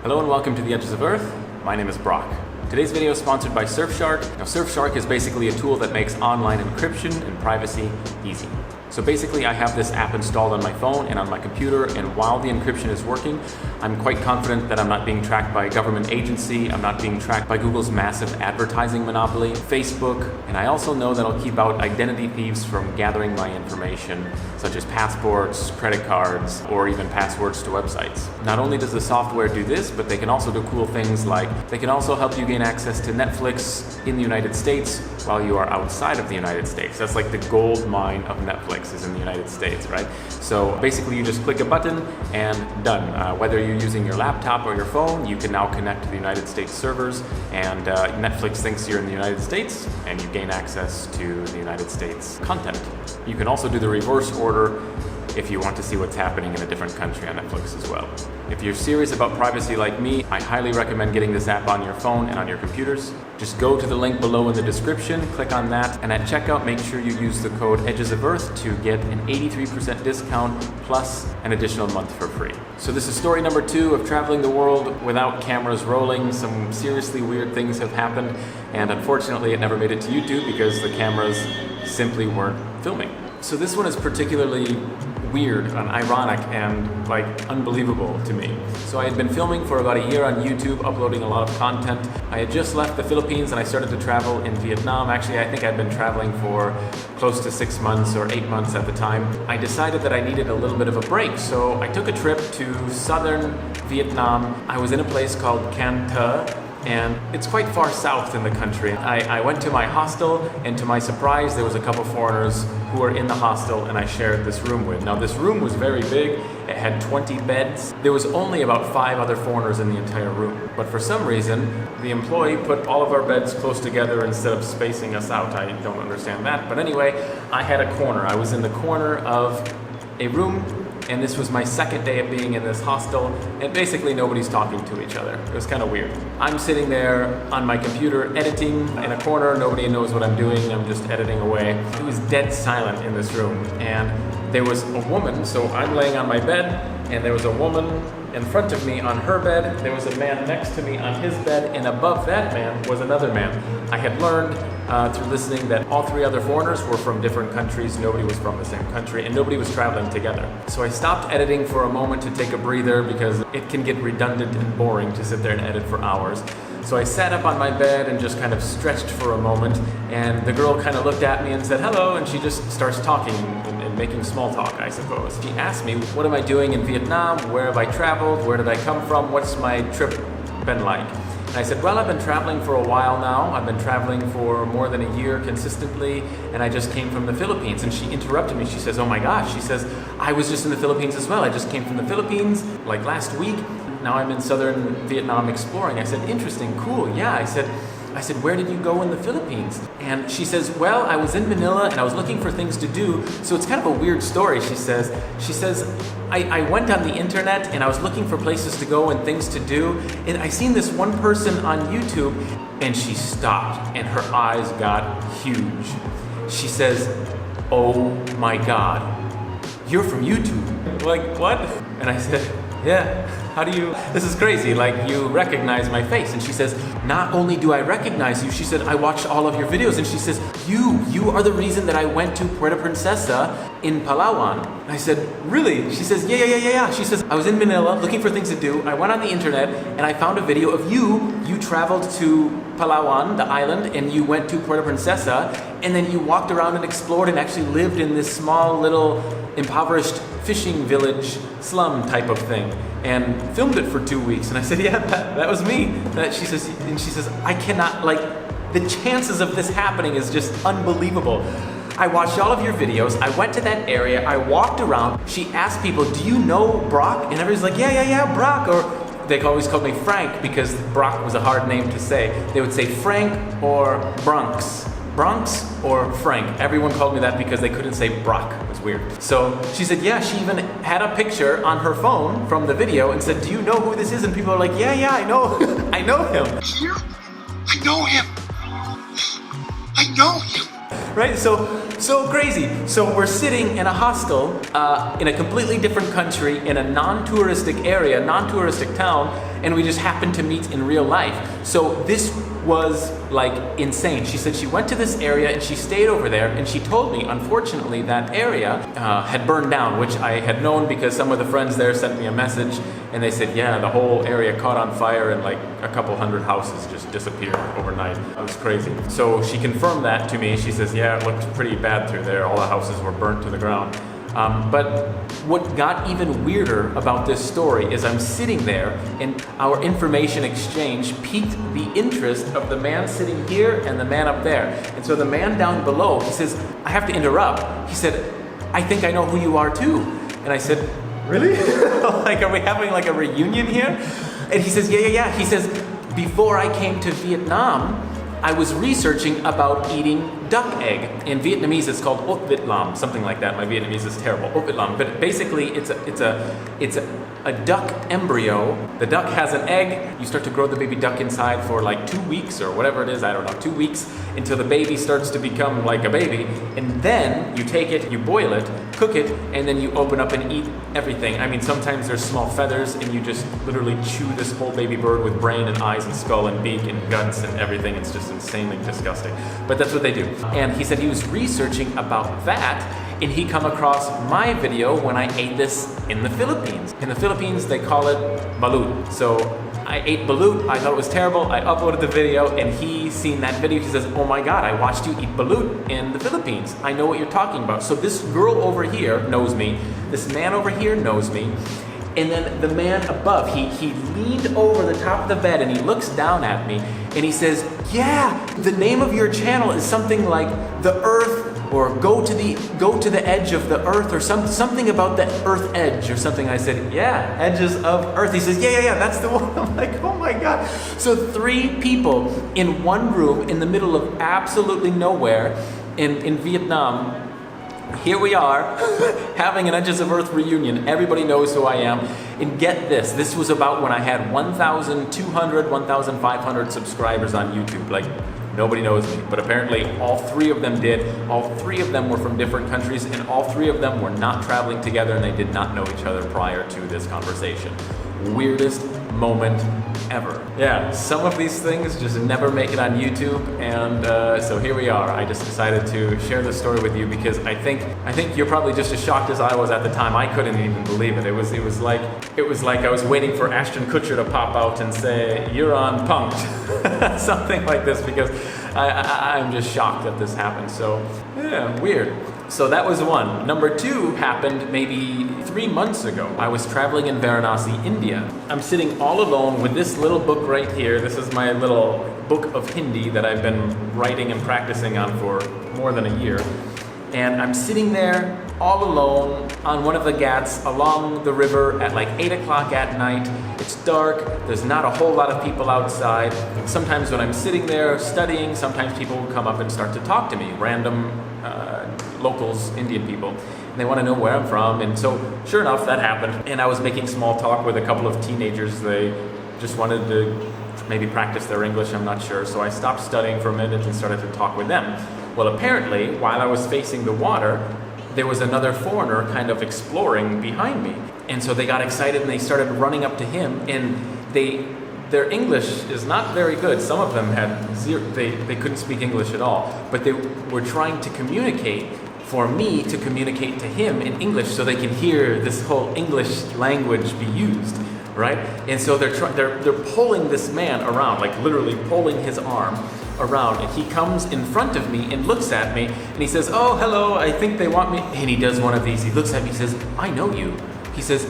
Hello and welcome to the Edges of Earth. My name is Brock. Today's video is sponsored by Surfshark. Now, Surfshark is basically a tool that makes online encryption and privacy easy. So basically, I have this app installed on my phone and on my computer, and while the encryption is working, I'm quite confident that I'm not being tracked by a government agency, I'm not being tracked by Google's massive advertising monopoly, Facebook, and I also know that I'll keep out identity thieves from gathering my information, such as passports, credit cards, or even passwords to websites. Not only does the software do this, but they can also do cool things like they can also help you gain access to Netflix in the United States while you are outside of the United States. That's like the gold mine of Netflix is in the United States, right? So basically you just click a button and done. Whether you're using your laptop or your phone, you can now connect to the United States servers, and Netflix thinks you're in the United States and you gain access to the United States content. You can also do the reverse order if you want to see what's happening in a different country on Netflix as well. If you're serious about privacy like me, I highly recommend getting this app on your phone and on your computers. Just go to the link below in the description, click on that, and at checkout, make sure you use the code Edges of Earth to get an 83% discount plus an additional month for free. So this is story number 2 of traveling the world without cameras rolling. Some seriously weird things have happened, and unfortunately it never made it to YouTube because the cameras simply weren't filming. So this one is particularly weird and ironic and unbelievable to me. So I had been filming for about a year on YouTube, uploading a lot of content. I had just left the Philippines and I started to travel in Vietnam. Actually, I think I'd been traveling for close to 6 months or 8 months at the time. I decided that I needed a little bit of a break, so I took a trip to southern Vietnam. I was in a place called Can Tho, and it's quite far south in the country. I went to my hostel, and to my surprise, there was a couple foreigners who were in the hostel and I shared this room with. Now, this room was very big. It had 20 beds. There was only about 5 other foreigners in the entire room. But for some reason, the employee put all of our beds close together instead of spacing us out. I don't understand that. But anyway, I had a corner. I was in the corner of a room, and this was my second day of being in this hostel, and basically nobody's talking to each other. It was kind of weird. I'm sitting there on my computer editing in a corner, nobody knows what I'm doing, I'm just editing away. It was dead silent in this room, and there was a woman, so I'm laying on my bed, and there was a woman in front of me on her bed, there was a man next to me on his bed, and above that man was another man. I had learned through listening that all 3 other foreigners were from different countries, nobody was from the same country, and nobody was traveling together. So I stopped editing for a moment to take a breather because it can get redundant and boring to sit there and edit for hours. So I sat up on my bed and just kind of stretched for a moment, and the girl kind of looked at me and said hello, and she just starts talking and making small talk, I suppose. She asked me, what am I doing in Vietnam? Where have I traveled? Where did I come from? What's my trip been like? And I said, well, I've been traveling for a while now. I've been traveling for more than a year consistently, and I just came from the Philippines. And she interrupted me. She says, oh my gosh. She says, I was just in the Philippines as well. I just came from the Philippines like last week. Now I'm in southern Vietnam exploring. I said, interesting, cool, yeah. I said, where did you go in the Philippines? And she says, well, I was in Manila and I was looking for things to do. So it's kind of a weird story, she says. I went on the internet and I was looking for places to go and things to do. And I seen this one person on YouTube, and she stopped and her eyes got huge. She says, oh my God, you're from YouTube. Like, what? And I said, yeah. How do you, this is crazy, like you recognize my face. And she says, not only do I recognize you, she said, I watched all of your videos. And she says, you are the reason that I went to Puerto Princesa in Palawan. And I said, really? She says, yeah. She says, I was in Manila looking for things to do. I went on the internet and I found a video of you. You traveled to Palawan, the island, and you went to Puerto Princesa, and then you walked around and explored and actually lived in this small little impoverished fishing village slum type of thing, and filmed it for 2 weeks. And I said, yeah, that was me. She says, I cannot, the chances of this happening is just unbelievable. I watched all of your videos, I went to that area, I walked around, she asked people, do you know Brock? And everybody's like, yeah, Brock, or they always called me Frank because Brock was a hard name to say. They would say Frank or Bronx. Bronx or Frank. Everyone called me that because they couldn't say Brock. It was weird. So she said, yeah, she even had a picture on her phone from the video and said, do you know who this is? And people are like, yeah, I know. I know him. Here? I know him. right? So crazy. So we're sitting in a hostel in a completely different country, in a non-touristic area, non-touristic town, and we just happened to meet in real life. So this was like insane. She said she went to this area and she stayed over there, and she told me, unfortunately, that area had burned down, which I had known because some of the friends there sent me a message and they said, yeah, the whole area caught on fire and like a couple hundred houses just disappeared overnight. It was crazy. So she confirmed that to me. She says, yeah, it looked pretty bad through there. All the houses were burnt to the ground. But what got even weirder about this story is I'm sitting there and our information exchange piqued the interest of the man sitting here and the man up there. And so the man down below, he says, I have to interrupt. He said, I think I know who you are too. And I said, really? Like, are we having like a reunion here? And he says, yeah. He says, before I came to Vietnam, I was researching about eating duck egg. In Vietnamese, it's called ot vịt lam, something like that. My Vietnamese is terrible. Ot vịt lam, but basically, it's a duck embryo. The duck has an egg. You start to grow the baby duck inside for like 2 weeks or whatever it is. I don't know, 2 weeks until the baby starts to become like a baby. And then you take it, you boil it, cook it, and then you open up and eat everything. I mean, sometimes there's small feathers, and you just literally chew this whole baby bird with brain and eyes and skull and beak and guts and everything. It's just insanely disgusting. But that's what they do. And he said he was researching about that, and he come across my video when I ate this in the Philippines. In the Philippines, they call it balut. So I ate balut, I thought it was terrible, I uploaded the video, and he seen that video. He says, oh my God, I watched you eat balut in the Philippines. I know what you're talking about. So this girl over here knows me, this man over here knows me, and then the man above, he leaned over the top of the bed and he looks down at me and he says, yeah, the name of your channel is something like The Earth, or go to the edge of the earth, or something about the earth edge or something. I said, yeah, edges of earth. He says, yeah, that's the one. I'm like, oh my God. So 3 people in one room in the middle of absolutely nowhere in Vietnam. Here we are having an Edges of Earth reunion. Everybody knows who I am. And get this, this was about when I had 1,200, 1,500 subscribers on YouTube. Like, nobody knows me, but apparently all 3 of them did. All 3 of them were from different countries, and all 3 of them were not traveling together, and they did not know each other prior to this conversation. Weirdest moment ever. Yeah, some of these things just never make it on YouTube, and so here we are. I just decided to share this story with you because I think you're probably just as shocked as I was at the time. I couldn't even believe it. It was like I was waiting for Ashton Kutcher to pop out and say, "You're on Punk'd," something like this, because I'm just shocked that this happened. So yeah, weird. So that was one. Number 2 happened maybe 3 months ago. I was traveling in Varanasi, India. I'm sitting all alone with this little book right here. This is my little book of Hindi that I've been writing and practicing on for more than a year. And I'm sitting there all alone on one of the ghats along the river at like 8 o'clock at night. It's dark, there's not a whole lot of people outside. Sometimes when I'm sitting there studying, sometimes people will come up and start to talk to me, random locals, Indian people. And they want to know where I'm from, and so sure enough, that happened. And I was making small talk with a couple of teenagers. They just wanted to maybe practice their English, I'm not sure. So I stopped studying for a minute and started to talk with them. Well, apparently, while I was facing the water, there was another foreigner kind of exploring behind me. And so they got excited and they started running up to him, and their English is not very good. Some of them had zero, they couldn't speak English at all, but they were trying to communicate for me to communicate to him in English so they can hear this whole English language be used, right? And so they're pulling this man around, like literally pulling his arm around, and he comes in front of me and looks at me and he says, oh, hello, I think they want me. And he does one of these. He looks at me, he says, I know you. He says,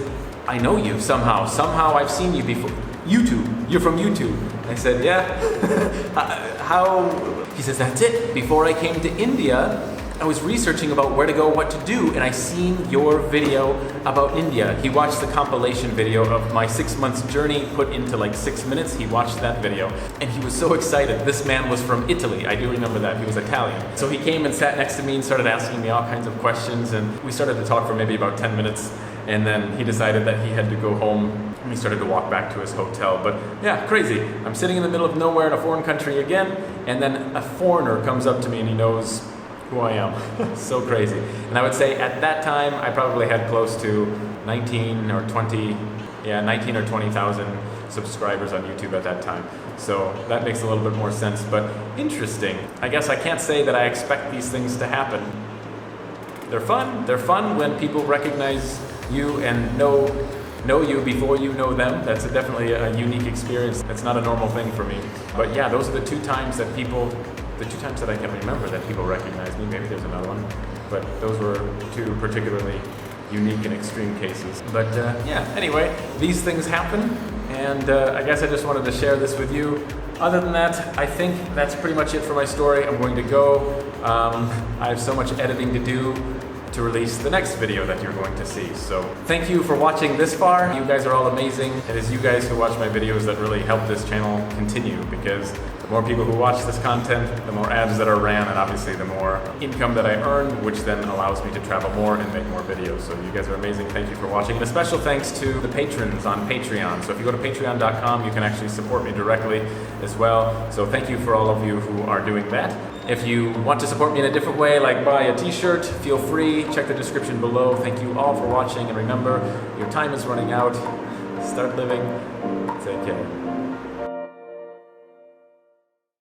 I know you somehow I've seen you before. YouTube, you're from YouTube. I said, yeah. How? He says, that's it. Before I came to India, I was researching about where to go, what to do, and I seen your video about India. He watched the compilation video of my 6 months journey put into like 6 minutes. He watched that video and he was so excited. This man was from Italy. I do remember that. He was Italian. So he came and sat next to me and started asking me all kinds of questions, and we started to talk for maybe about 10 minutes. And then he decided that he had to go home, and he started to walk back to his hotel. But yeah, crazy. I'm sitting in the middle of nowhere in a foreign country again, and then a foreigner comes up to me and he knows who I am. So crazy. And I would say at that time, I probably had close to 19 or 20,000 subscribers on YouTube at that time. So that makes a little bit more sense, but interesting. I guess I can't say that I expect these things to happen. They're fun. They're fun when people recognize you and know you before you know them. That's definitely a unique experience. That's not a normal thing for me. But yeah, those are the two times that I can remember that people recognize me. Maybe there's another one, but those were two particularly unique and extreme cases. But yeah, anyway, these things happen, and I guess I just wanted to share this with you. Other than that, I think that's pretty much it for my story. I'm going to go. I have so much editing to do to release the next video that you're going to see. So thank you for watching this far. You guys are all amazing. It is you guys who watch my videos that really help this channel continue, because the more people who watch this content, the more ads that are ran, and obviously the more income that I earn, which then allows me to travel more and make more videos. So you guys are amazing. Thank you for watching. And a special thanks to the patrons on Patreon. So if you go to patreon.com, you can actually support me directly as well. So thank you for all of you who are doing that. If you want to support me in a different way, like buy a t-shirt, feel free. Check the description below. Thank you all for watching, and remember, your time is running out. Start living. Take care.